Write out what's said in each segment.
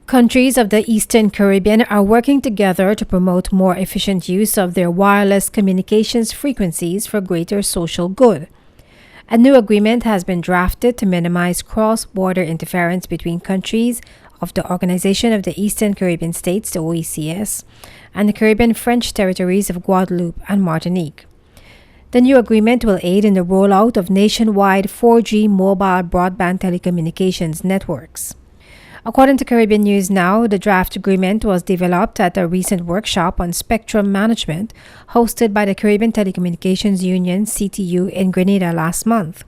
Countries of the Eastern Caribbean are working together to promote more efficient use of their wireless communications frequencies for greater social good. A new agreement has been drafted to minimize cross-border interference between countries of the Organization of the Eastern Caribbean States, the OECS, and the Caribbean French territories of Guadeloupe and Martinique. The new agreement will aid in the rollout of nationwide 4G mobile broadband telecommunications networks. According to Caribbean News Now, the draft agreement was developed at a recent workshop on spectrum management hosted by the Caribbean Telecommunications Union (CTU) in Grenada last month.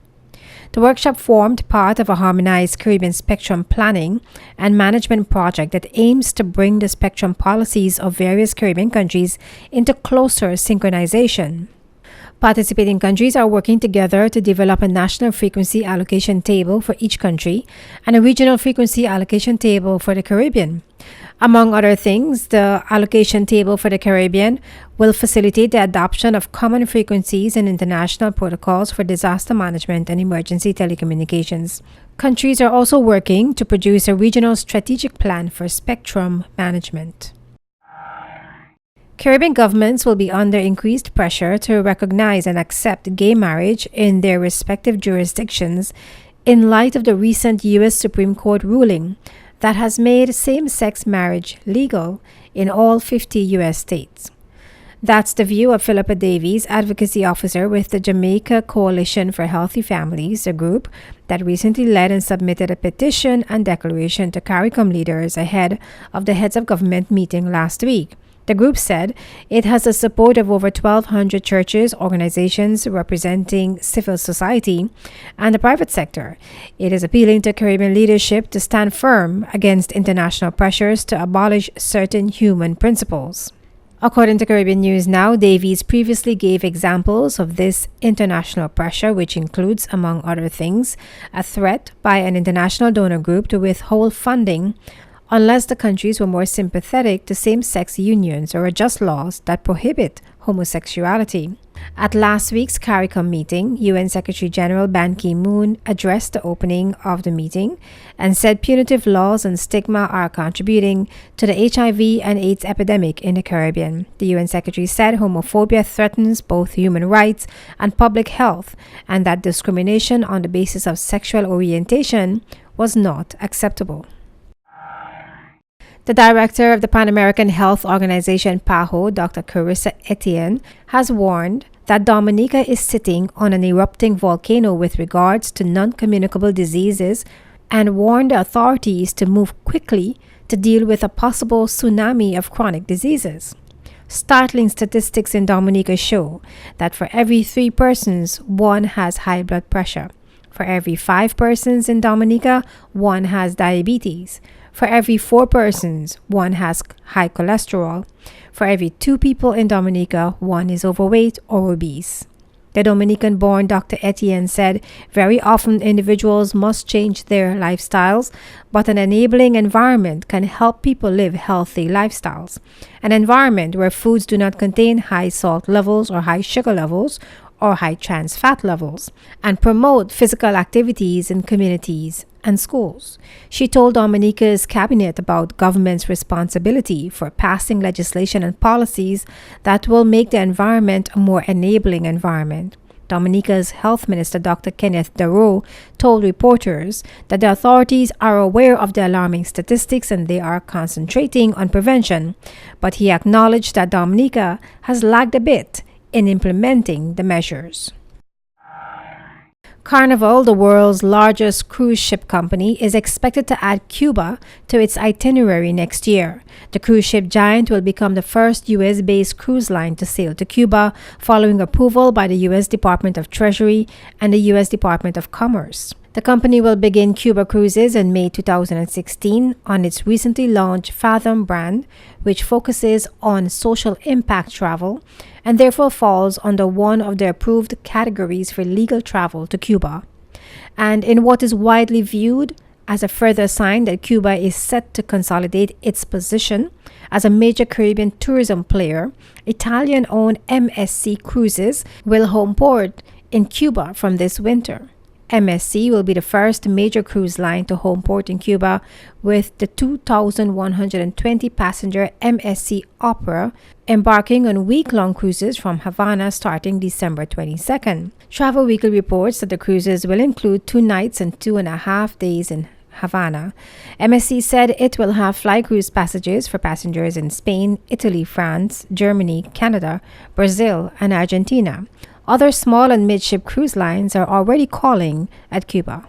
The workshop formed part of a harmonized Caribbean spectrum planning and management project that aims to bring the spectrum policies of various Caribbean countries into closer synchronization. Participating countries are working together to develop a national frequency allocation table for each country and a regional frequency allocation table for the Caribbean. Among other things, the allocation table for the Caribbean will facilitate the adoption of common frequencies and international protocols for disaster management and emergency telecommunications. Countries are also working to produce a regional strategic plan for spectrum management. Caribbean governments will be under increased pressure to recognize and accept gay marriage in their respective jurisdictions in light of the recent U.S. Supreme Court ruling that has made same-sex marriage legal in all 50 U.S. states. That's the view of Philippa Davies, advocacy officer with the Jamaica Coalition for Healthy Families, a group that recently led and submitted a petition and declaration to CARICOM leaders ahead of the heads of government meeting last week. The group said it has the support of over 1,200 churches, organizations representing civil society, and the private sector. It is appealing to Caribbean leadership to stand firm against international pressures to abolish certain human principles. According to Caribbean News Now, Davies previously gave examples of this international pressure, which includes, among other things, a threat by an international donor group to withhold funding unless the countries were more sympathetic to same-sex unions or adjust laws that prohibit homosexuality. At last week's CARICOM meeting, UN Secretary General Ban Ki-moon addressed the opening of the meeting and said punitive laws and stigma are contributing to the HIV and AIDS epidemic in the Caribbean. The UN Secretary said homophobia threatens both human rights and public health, and that discrimination on the basis of sexual orientation was not acceptable. The director of the Pan American Health Organization, PAHO, Dr. Carissa Etienne, has warned that Dominica is sitting on an erupting volcano with regards to non-communicable diseases and warned the authorities to move quickly to deal with a possible tsunami of chronic diseases. Startling statistics in Dominica show that for every 3 persons, 1 has high blood pressure. For every 5 persons in Dominica, 1 has diabetes. For every 4 persons, 1 has high cholesterol. For every 2 people in Dominica, 1 is overweight or obese. The Dominican-born Dr. Etienne said, very often individuals must change their lifestyles, but an enabling environment can help people live healthy lifestyles. An environment where foods do not contain high salt levels or high sugar levels or high trans fat levels, and promote physical activities in communities and schools. She told Dominica's cabinet about government's responsibility for passing legislation and policies that will make the environment a more enabling environment. Dominica's Health Minister, Dr. Kenneth Darrow, told reporters that the authorities are aware of the alarming statistics and they are concentrating on prevention, but he acknowledged that Dominica has lagged a bit in implementing the measures. Carnival, the world's largest cruise ship company, is expected to add Cuba to its itinerary next year. The cruise ship giant will become the first U.S.-based cruise line to sail to Cuba, following approval by the U.S. Department of Treasury and the U.S. Department of Commerce. The company will begin Cuba cruises in May 2016 on its recently launched Fathom brand, which focuses on social impact travel and therefore falls under one of the approved categories for legal travel to Cuba. And in what is widely viewed as a further sign that Cuba is set to consolidate its position as a major Caribbean tourism player, Italian-owned MSC Cruises will home port in Cuba from this winter. MSC will be the first major cruise line to home port in Cuba, with the 2,120-passenger MSC Opera embarking on week-long cruises from Havana starting December 22nd. Travel Weekly reports that the cruises will include 2 nights and 2.5 days in Havana. MSC said it will have fly cruise passages for passengers in Spain, Italy, France, Germany, Canada, Brazil, and Argentina. Other small and midship cruise lines are already calling at Cuba.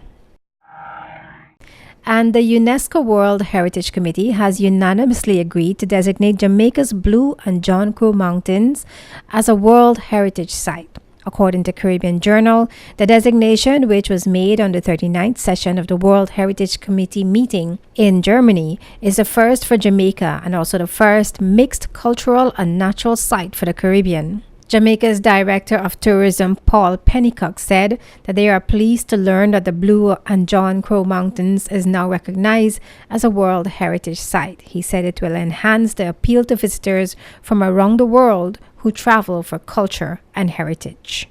And the UNESCO World Heritage Committee has unanimously agreed to designate Jamaica's Blue and John Crow Mountains as a World Heritage Site. According to Caribbean Journal, the designation, which was made on the 39th session of the World Heritage Committee meeting in Germany, is the first for Jamaica and also the first mixed cultural and natural site for the Caribbean. Jamaica's Director of Tourism, Paul Pennycock, said that they are pleased to learn that the Blue and John Crow Mountains is now recognized as a World Heritage Site. He said it will enhance the appeal to visitors from around the world who travel for culture and heritage.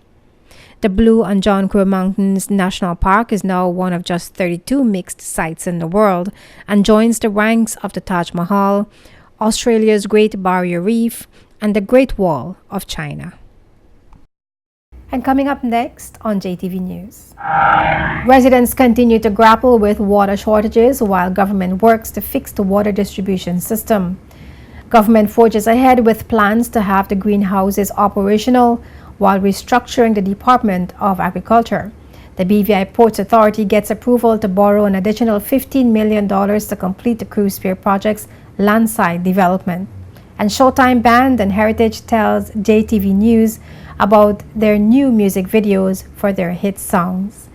The Blue and John Crow Mountains National Park is now one of just 32 mixed sites in the world and joins the ranks of the Taj Mahal, Australia's Great Barrier Reef, and the Great Wall of China. And coming up next on JTV News. Residents continue to grapple with water shortages while government works to fix the water distribution system. Government forges ahead with plans to have the greenhouses operational while restructuring the Department of Agriculture. The BVI Ports Authority gets approval to borrow an additional $15 million to complete the cruise pier project's landside development. And Showtime Band and Heritage tells JTV News about their new music videos for their hit songs.